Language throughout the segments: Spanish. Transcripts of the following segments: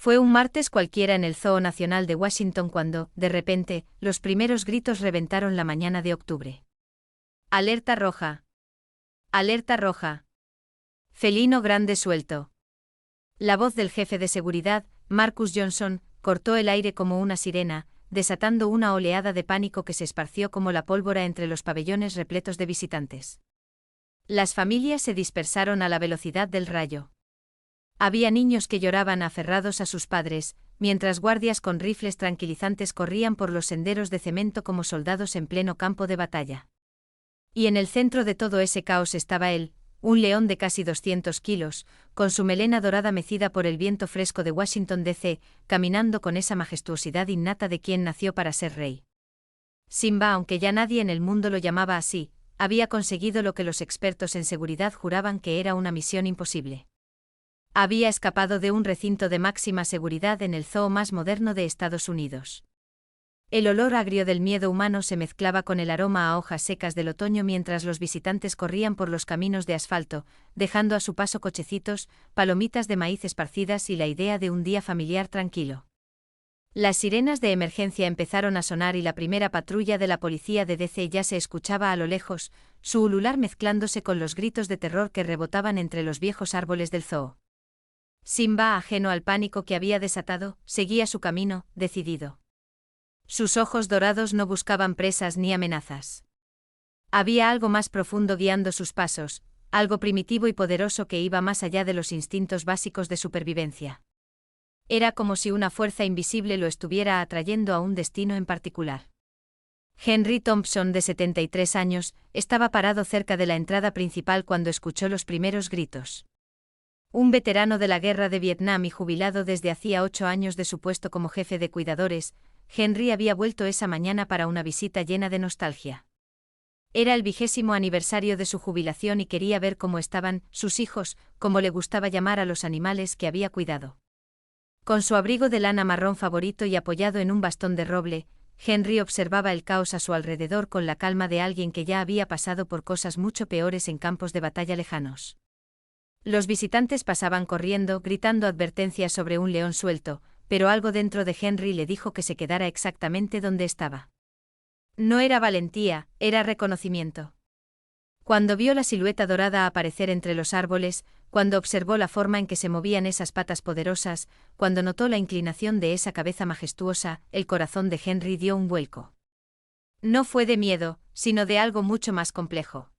Fue un martes cualquiera en el Zoo Nacional de Washington cuando, de repente, los primeros gritos reventaron la mañana de octubre. ¡Alerta roja! ¡Alerta roja! Felino grande suelto. La voz del jefe de seguridad, Marcus Johnson, cortó el aire como una sirena, desatando una oleada de pánico que se esparció como la pólvora entre los pabellones repletos de visitantes. Las familias se dispersaron a la velocidad del rayo. Había niños que lloraban aferrados a sus padres, mientras guardias con rifles tranquilizantes corrían por los senderos de cemento como soldados en pleno campo de batalla. Y en el centro de todo ese caos estaba él, un león de casi 200 kilos, con su melena dorada mecida por el viento fresco de Washington D.C., caminando con esa majestuosidad innata de quien nació para ser rey. Simba, aunque ya nadie en el mundo lo llamaba así, había conseguido lo que los expertos en seguridad juraban que era una misión imposible. Había escapado de un recinto de máxima seguridad en el zoo más moderno de Estados Unidos. El olor agrio del miedo humano se mezclaba con el aroma a hojas secas del otoño mientras los visitantes corrían por los caminos de asfalto, dejando a su paso cochecitos, palomitas de maíz esparcidas y la idea de un día familiar tranquilo. Las sirenas de emergencia empezaron a sonar y la primera patrulla de la policía de D.C. ya se escuchaba a lo lejos, su ulular mezclándose con los gritos de terror que rebotaban entre los viejos árboles del zoo. Simba, ajeno al pánico que había desatado, seguía su camino, decidido. Sus ojos dorados no buscaban presas ni amenazas. Había algo más profundo guiando sus pasos, algo primitivo y poderoso que iba más allá de los instintos básicos de supervivencia. Era como si una fuerza invisible lo estuviera atrayendo a un destino en particular. Henry Thompson, de 73 años, estaba parado cerca de la entrada principal cuando escuchó los primeros gritos. Un veterano de la guerra de Vietnam y jubilado desde hacía 8 años de su puesto como jefe de cuidadores, Henry había vuelto esa mañana para una visita llena de nostalgia. Era el 20º aniversario de su jubilación y quería ver cómo estaban sus hijos, como le gustaba llamar a los animales que había cuidado. Con su abrigo de lana marrón favorito y apoyado en un bastón de roble, Henry observaba el caos a su alrededor con la calma de alguien que ya había pasado por cosas mucho peores en campos de batalla lejanos. Los visitantes pasaban corriendo, gritando advertencias sobre un león suelto, pero algo dentro de Henry le dijo que se quedara exactamente donde estaba. No era valentía, era reconocimiento. Cuando vio la silueta dorada aparecer entre los árboles, cuando observó la forma en que se movían esas patas poderosas, cuando notó la inclinación de esa cabeza majestuosa, el corazón de Henry dio un vuelco. No fue de miedo, sino de algo mucho más complejo.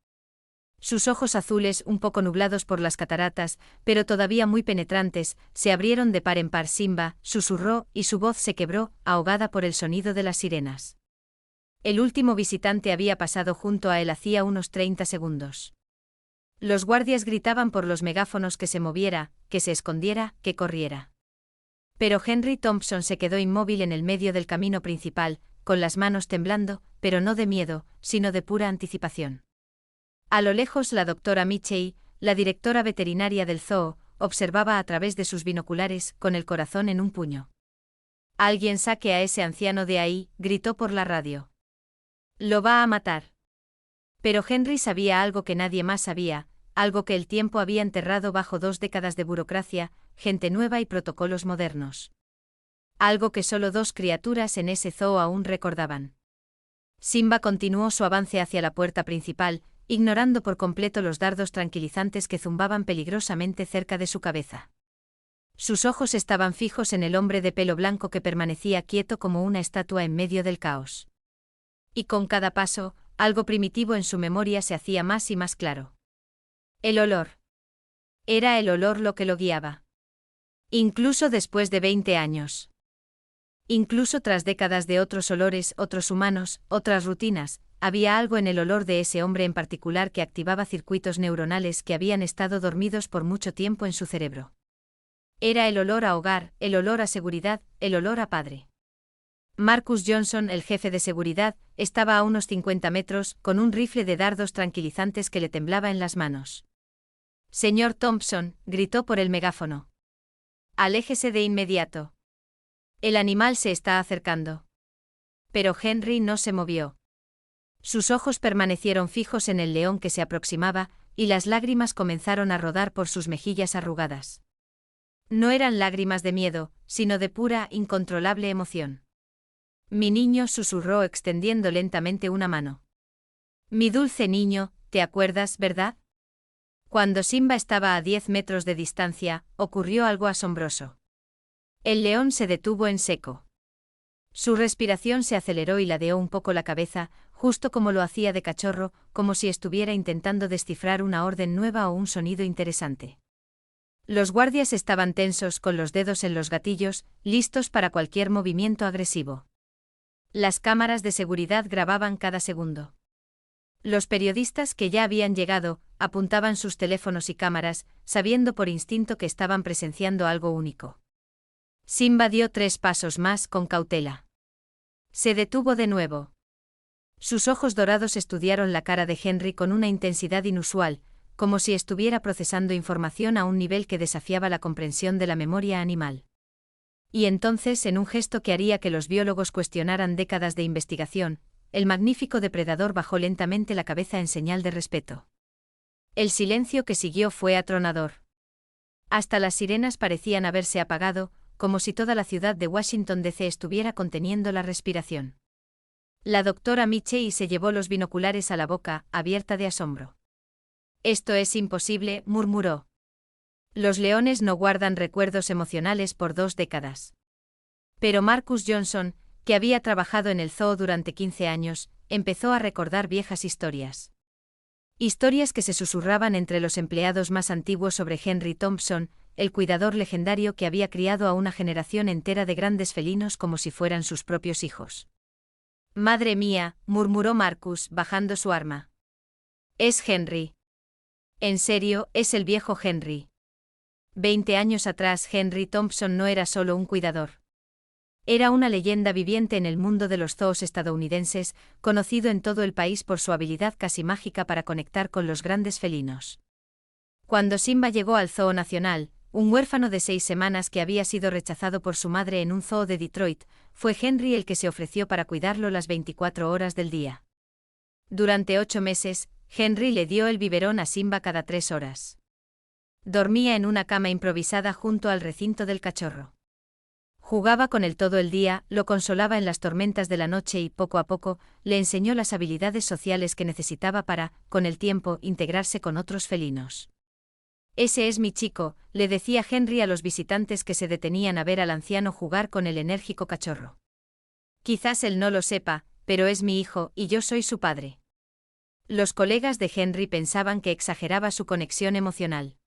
Sus ojos azules, un poco nublados por las cataratas, pero todavía muy penetrantes, se abrieron de par en par. Simba, susurró, y su voz se quebró, ahogada por el sonido de las sirenas. El último visitante había pasado junto a él hacía unos 30 segundos. Los guardias gritaban por los megáfonos que se moviera, que se escondiera, que corriera. Pero Henry Thompson se quedó inmóvil en el medio del camino principal, con las manos temblando, pero no de miedo, sino de pura anticipación. A lo lejos la doctora Mitchell, la directora veterinaria del zoo, observaba a través de sus binoculares, con el corazón en un puño. «Alguien saque a ese anciano de ahí», gritó por la radio. «Lo va a matar». Pero Henry sabía algo que nadie más sabía, algo que el tiempo había enterrado bajo 2 décadas de burocracia, gente nueva y protocolos modernos. Algo que solo 2 criaturas en ese zoo aún recordaban. Simba continuó su avance hacia la puerta principal, ignorando por completo los dardos tranquilizantes que zumbaban peligrosamente cerca de su cabeza. Sus ojos estaban fijos en el hombre de pelo blanco que permanecía quieto como una estatua en medio del caos. Y con cada paso, algo primitivo en su memoria se hacía más y más claro. El olor. Era el olor lo que lo guiaba. Incluso después de 20 años. Incluso tras décadas de otros olores, otros humanos, otras rutinas, había algo en el olor de ese hombre en particular que activaba circuitos neuronales que habían estado dormidos por mucho tiempo en su cerebro. Era el olor a hogar, el olor a seguridad, el olor a padre. Marcus Johnson, el jefe de seguridad, estaba a unos 50 metros, con un rifle de dardos tranquilizantes que le temblaba en las manos. «Señor Thompson», gritó por el megáfono. «Aléjese de inmediato. El animal se está acercando». Pero Henry no se movió. Sus ojos permanecieron fijos en el león que se aproximaba, y las lágrimas comenzaron a rodar por sus mejillas arrugadas. No eran lágrimas de miedo, sino de pura, incontrolable emoción. Mi niño, susurró extendiendo lentamente una mano. Mi dulce niño, ¿te acuerdas, verdad? Cuando Simba estaba a 10 metros de distancia, ocurrió algo asombroso. El león se detuvo en seco. Su respiración se aceleró y ladeó un poco la cabeza, justo como lo hacía de cachorro, como si estuviera intentando descifrar una orden nueva o un sonido interesante. Los guardias estaban tensos con los dedos en los gatillos, listos para cualquier movimiento agresivo. Las cámaras de seguridad grababan cada segundo. Los periodistas que ya habían llegado, apuntaban sus teléfonos y cámaras, sabiendo por instinto que estaban presenciando algo único. Simba dio 3 pasos más con cautela. Se detuvo de nuevo. Sus ojos dorados estudiaron la cara de Henry con una intensidad inusual, como si estuviera procesando información a un nivel que desafiaba la comprensión de la memoria animal. Y entonces, en un gesto que haría que los biólogos cuestionaran décadas de investigación, el magnífico depredador bajó lentamente la cabeza en señal de respeto. El silencio que siguió fue atronador. Hasta las sirenas parecían haberse apagado, como si toda la ciudad de Washington DC estuviera conteniendo la respiración. La doctora Michei se llevó los binoculares a la boca, abierta de asombro. «Esto es imposible», murmuró. «Los leones no guardan recuerdos emocionales por 2 décadas». Pero Marcus Johnson, que había trabajado en el zoo durante 15 años, empezó a recordar viejas historias. Historias que se susurraban entre los empleados más antiguos sobre Henry Thompson, el cuidador legendario que había criado a una generación entera de grandes felinos como si fueran sus propios hijos. «Madre mía», murmuró Marcus, bajando su arma. «Es Henry. En serio, es el viejo Henry». 20 años atrás Henry Thompson no era solo un cuidador. Era una leyenda viviente en el mundo de los zoos estadounidenses, conocido en todo el país por su habilidad casi mágica para conectar con los grandes felinos. Cuando Simba llegó al Zoo Nacional, un huérfano de 6 semanas que había sido rechazado por su madre en un zoo de Detroit, fue Henry el que se ofreció para cuidarlo las 24 horas del día. Durante 8 meses, Henry le dio el biberón a Simba cada 3 horas. Dormía en una cama improvisada junto al recinto del cachorro. Jugaba con él todo el día, lo consolaba en las tormentas de la noche y, poco a poco, le enseñó las habilidades sociales que necesitaba para, con el tiempo, integrarse con otros felinos. «Ese es mi chico», le decía Henry a los visitantes que se detenían a ver al anciano jugar con el enérgico cachorro. «Quizás él no lo sepa, pero es mi hijo y yo soy su padre». Los colegas de Henry pensaban que exageraba su conexión emocional.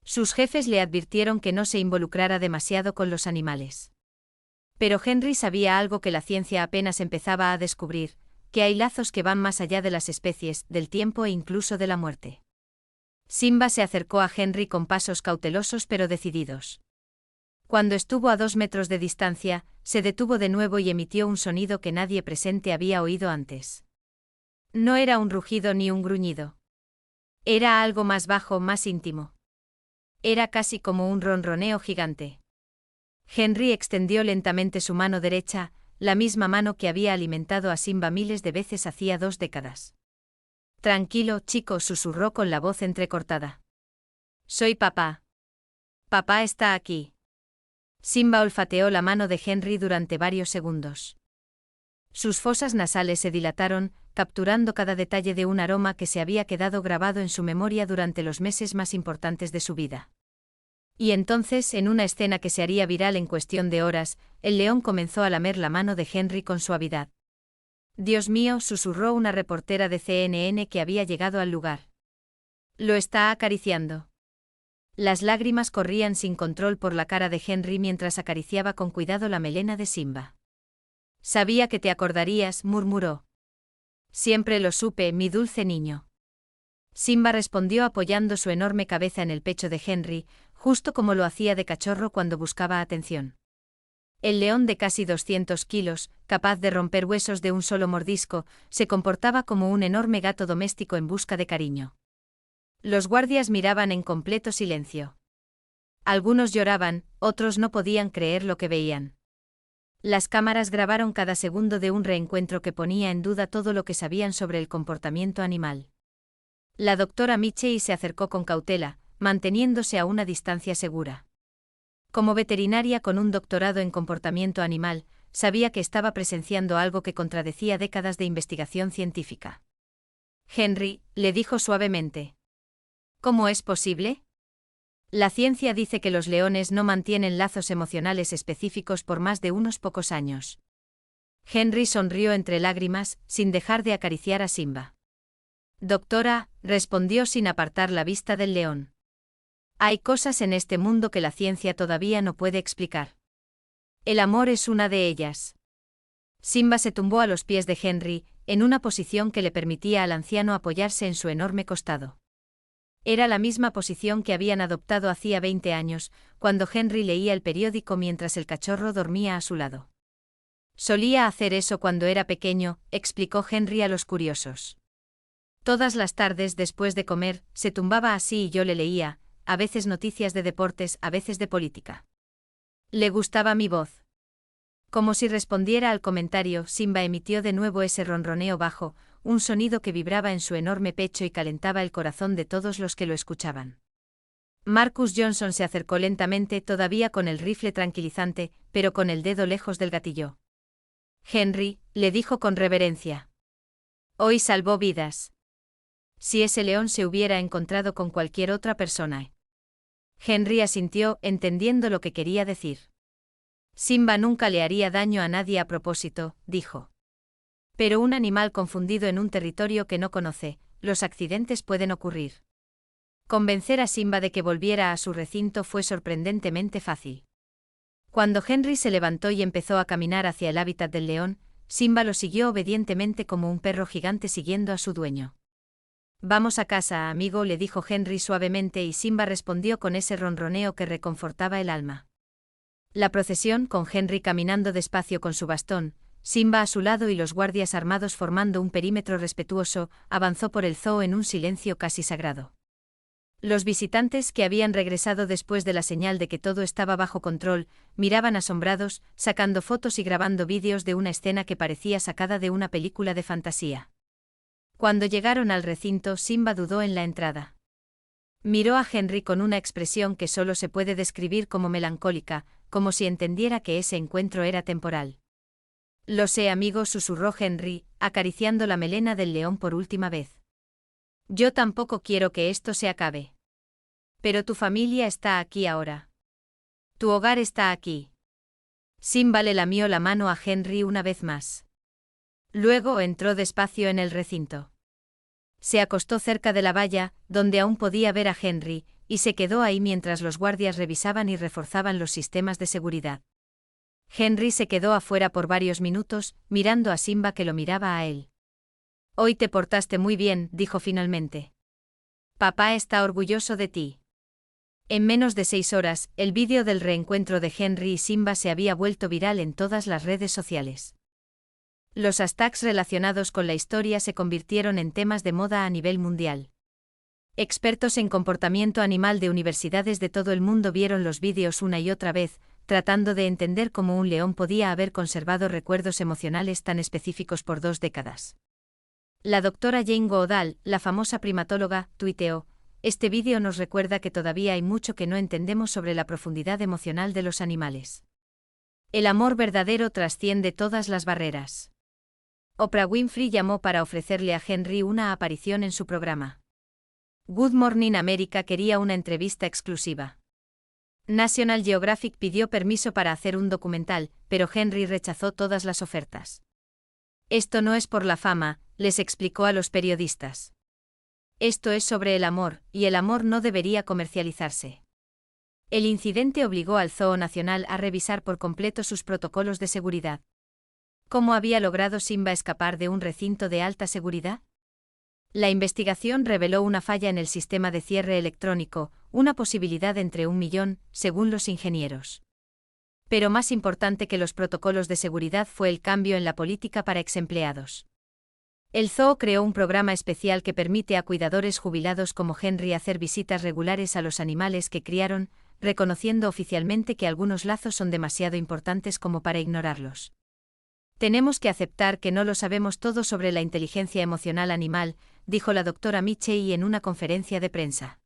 Sus jefes le advirtieron que no se involucrara demasiado con los animales. Pero Henry sabía algo que la ciencia apenas empezaba a descubrir, que hay lazos que van más allá de las especies, del tiempo e incluso de la muerte. Simba se acercó a Henry con pasos cautelosos pero decididos. Cuando estuvo a 2 metros de distancia, se detuvo de nuevo y emitió un sonido que nadie presente había oído antes. No era un rugido ni un gruñido. Era algo más bajo, más íntimo. Era casi como un ronroneo gigante. Henry extendió lentamente su mano derecha, la misma mano que había alimentado a Simba miles de veces hacía 2 décadas. «Tranquilo, chico», susurró con la voz entrecortada. «Soy papá. Papá está aquí». Simba olfateó la mano de Henry durante varios segundos. Sus fosas nasales se dilataron, capturando cada detalle de un aroma que se había quedado grabado en su memoria durante los meses más importantes de su vida. Y entonces, en una escena que se haría viral en cuestión de horas, el león comenzó a lamer la mano de Henry con suavidad. «Dios mío», susurró una reportera de CNN que había llegado al lugar. «Lo está acariciando». Las lágrimas corrían sin control por la cara de Henry mientras acariciaba con cuidado la melena de Simba. «Sabía que te acordarías», murmuró. «Siempre lo supe, mi dulce niño». Simba respondió apoyando su enorme cabeza en el pecho de Henry, justo como lo hacía de cachorro cuando buscaba atención. El león de casi 200 kilos, capaz de romper huesos de un solo mordisco, se comportaba como un enorme gato doméstico en busca de cariño. Los guardias miraban en completo silencio. Algunos lloraban, otros no podían creer lo que veían. Las cámaras grabaron cada segundo de un reencuentro que ponía en duda todo lo que sabían sobre el comportamiento animal. La doctora Michei se acercó con cautela, manteniéndose a una distancia segura. Como veterinaria con un doctorado en comportamiento animal, sabía que estaba presenciando algo que contradecía décadas de investigación científica. Henry, le dijo suavemente. ¿Cómo es posible? La ciencia dice que los leones no mantienen lazos emocionales específicos por más de unos pocos años. Henry sonrió entre lágrimas, sin dejar de acariciar a Simba. Doctora, respondió sin apartar la vista del león. Hay cosas en este mundo que la ciencia todavía no puede explicar. El amor es una de ellas. Simba se tumbó a los pies de Henry, en una posición que le permitía al anciano apoyarse en su enorme costado. Era la misma posición que habían adoptado hacía 20 años, cuando Henry leía el periódico mientras el cachorro dormía a su lado. Solía hacer eso cuando era pequeño, explicó Henry a los curiosos. Todas las tardes después de comer, se tumbaba así y yo le leía, a veces noticias de deportes, a veces de política. Le gustaba mi voz. Como si respondiera al comentario, Simba emitió de nuevo ese ronroneo bajo, un sonido que vibraba en su enorme pecho y calentaba el corazón de todos los que lo escuchaban. Marcus Johnson se acercó lentamente, todavía con el rifle tranquilizante, pero con el dedo lejos del gatillo. Henry, le dijo con reverencia. Hoy salvó vidas. Si ese león se hubiera encontrado con cualquier otra persona. Henry asintió, entendiendo lo que quería decir. Simba nunca le haría daño a nadie a propósito, dijo. Pero un animal confundido en un territorio que no conoce, los accidentes pueden ocurrir. Convencer a Simba de que volviera a su recinto fue sorprendentemente fácil. Cuando Henry se levantó y empezó a caminar hacia el hábitat del león, Simba lo siguió obedientemente como un perro gigante siguiendo a su dueño. Vamos a casa, amigo, le dijo Henry suavemente y Simba respondió con ese ronroneo que reconfortaba el alma. La procesión, con Henry caminando despacio con su bastón, Simba a su lado y los guardias armados formando un perímetro respetuoso, avanzó por el zoo en un silencio casi sagrado. Los visitantes que habían regresado después de la señal de que todo estaba bajo control, miraban asombrados, sacando fotos y grabando vídeos de una escena que parecía sacada de una película de fantasía. Cuando llegaron al recinto, Simba dudó en la entrada. Miró a Henry con una expresión que solo se puede describir como melancólica, como si entendiera que ese encuentro era temporal. Lo sé, amigo, susurró Henry, acariciando la melena del león por última vez. Yo tampoco quiero que esto se acabe. Pero tu familia está aquí ahora. Tu hogar está aquí. Simba le lamió la mano a Henry una vez más. Luego entró despacio en el recinto. Se acostó cerca de la valla, donde aún podía ver a Henry, y se quedó ahí mientras los guardias revisaban y reforzaban los sistemas de seguridad. Henry se quedó afuera por varios minutos, mirando a Simba que lo miraba a él. Hoy te portaste muy bien, dijo finalmente. Papá está orgulloso de ti. En menos de 6 horas, el vídeo del reencuentro de Henry y Simba se había vuelto viral en todas las redes sociales. Los hashtags relacionados con la historia se convirtieron en temas de moda a nivel mundial. Expertos en comportamiento animal de universidades de todo el mundo vieron los vídeos una y otra vez, tratando de entender cómo un león podía haber conservado recuerdos emocionales tan específicos por 2 décadas. La doctora Jane Goodall, la famosa primatóloga, tuiteó: este vídeo nos recuerda que todavía hay mucho que no entendemos sobre la profundidad emocional de los animales. El amor verdadero trasciende todas las barreras. Oprah Winfrey llamó para ofrecerle a Henry una aparición en su programa. Good Morning America quería una entrevista exclusiva. National Geographic pidió permiso para hacer un documental, pero Henry rechazó todas las ofertas. Esto no es por la fama, les explicó a los periodistas. Esto es sobre el amor, y el amor no debería comercializarse. El incidente obligó al Zoo Nacional a revisar por completo sus protocolos de seguridad. ¿Cómo había logrado Simba escapar de un recinto de alta seguridad? La investigación reveló una falla en el sistema de cierre electrónico, una posibilidad entre 1 millón, según los ingenieros. Pero más importante que los protocolos de seguridad fue el cambio en la política para exempleados. El zoo creó un programa especial que permite a cuidadores jubilados como Henry hacer visitas regulares a los animales que criaron, reconociendo oficialmente que algunos lazos son demasiado importantes como para ignorarlos. Tenemos que aceptar que no lo sabemos todo sobre la inteligencia emocional animal, dijo la doctora Michei en una conferencia de prensa.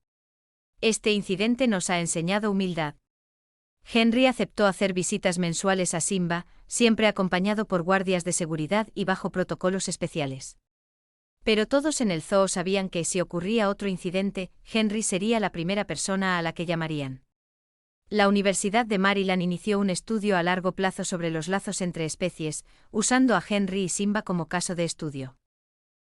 Este incidente nos ha enseñado humildad. Henry aceptó hacer visitas mensuales a Simba, siempre acompañado por guardias de seguridad y bajo protocolos especiales. Pero todos en el zoo sabían que si ocurría otro incidente, Henry sería la primera persona a la que llamarían. La Universidad de Maryland inició un estudio a largo plazo sobre los lazos entre especies, usando a Henry y Simba como caso de estudio.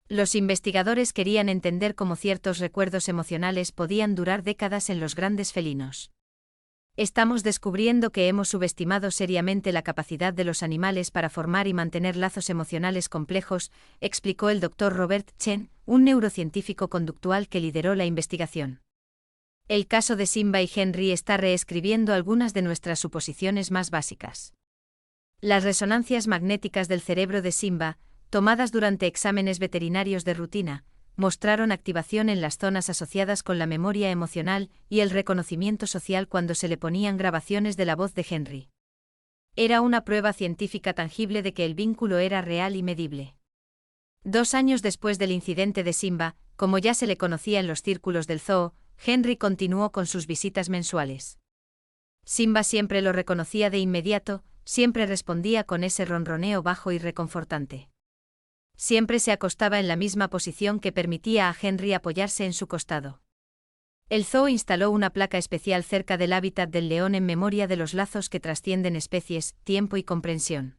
Los investigadores querían entender cómo ciertos recuerdos emocionales podían durar décadas en los grandes felinos. Estamos descubriendo que hemos subestimado seriamente la capacidad de los animales para formar y mantener lazos emocionales complejos, explicó el Dr. Robert Chen, un neurocientífico conductual que lideró la investigación. El caso de Simba y Henry está reescribiendo algunas de nuestras suposiciones más básicas. Las resonancias magnéticas del cerebro de Simba, tomadas durante exámenes veterinarios de rutina, mostraron activación en las zonas asociadas con la memoria emocional y el reconocimiento social cuando se le ponían grabaciones de la voz de Henry. Era una prueba científica tangible de que el vínculo era real y medible. 2 años después del incidente de Simba, como ya se le conocía en los círculos del zoo, Henry continuó con sus visitas mensuales. Simba siempre lo reconocía de inmediato, siempre respondía con ese ronroneo bajo y reconfortante. Siempre se acostaba en la misma posición que permitía a Henry apoyarse en su costado. El zoo instaló una placa especial cerca del hábitat del león en memoria de los lazos que trascienden especies, tiempo y comprensión.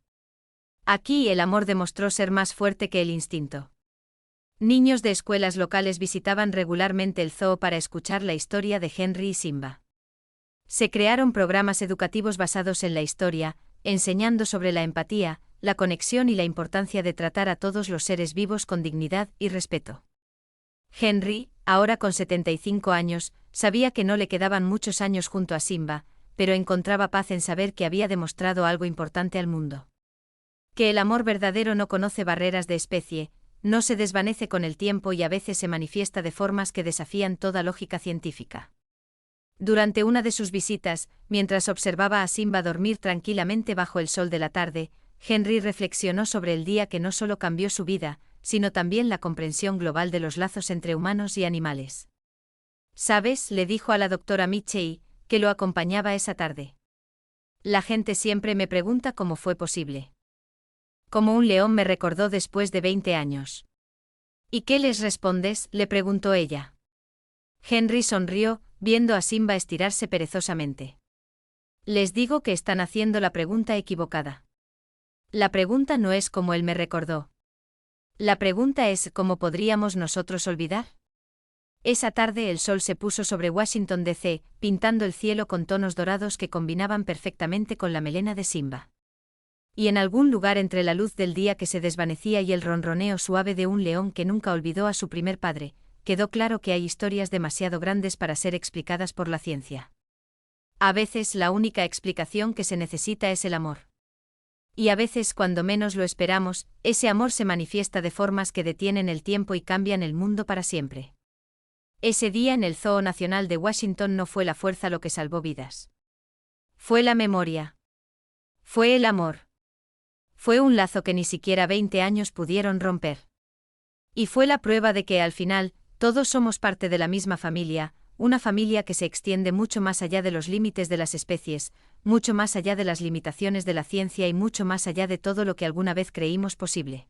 Aquí el amor demostró ser más fuerte que el instinto. Niños de escuelas locales visitaban regularmente el zoo para escuchar la historia de Henry y Simba. Se crearon programas educativos basados en la historia, enseñando sobre la empatía, la conexión y la importancia de tratar a todos los seres vivos con dignidad y respeto. Henry, ahora con 75 años, sabía que no le quedaban muchos años junto a Simba, pero encontraba paz en saber que había demostrado algo importante al mundo. Que el amor verdadero no conoce barreras de especie, no se desvanece con el tiempo y a veces se manifiesta de formas que desafían toda lógica científica. Durante una de sus visitas, mientras observaba a Simba dormir tranquilamente bajo el sol de la tarde, Henry reflexionó sobre el día que no solo cambió su vida, sino también la comprensión global de los lazos entre humanos y animales. «¿Sabes?», le dijo a la doctora Mitchell, que lo acompañaba esa tarde. «La gente siempre me pregunta cómo fue posible. Como un león me recordó después de 20 años». «¿Y qué les respondes?», le preguntó ella. Henry sonrió, viendo a Simba estirarse perezosamente. «Les digo que están haciendo la pregunta equivocada. La pregunta no es cómo él me recordó. La pregunta es ¿cómo podríamos nosotros olvidar?». Esa tarde el sol se puso sobre Washington D.C., pintando el cielo con tonos dorados que combinaban perfectamente con la melena de Simba. Y en algún lugar entre la luz del día que se desvanecía y el ronroneo suave de un león que nunca olvidó a su primer padre, quedó claro que hay historias demasiado grandes para ser explicadas por la ciencia. A veces la única explicación que se necesita es el amor. Y a veces, cuando menos lo esperamos, ese amor se manifiesta de formas que detienen el tiempo y cambian el mundo para siempre. Ese día en el Zoo Nacional de Washington no fue la fuerza lo que salvó vidas. Fue la memoria. Fue el amor. Fue un lazo que ni siquiera 20 años pudieron romper. Y fue la prueba de que al final, todos somos parte de la misma familia, una familia que se extiende mucho más allá de los límites de las especies, mucho más allá de las limitaciones de la ciencia y mucho más allá de todo lo que alguna vez creímos posible.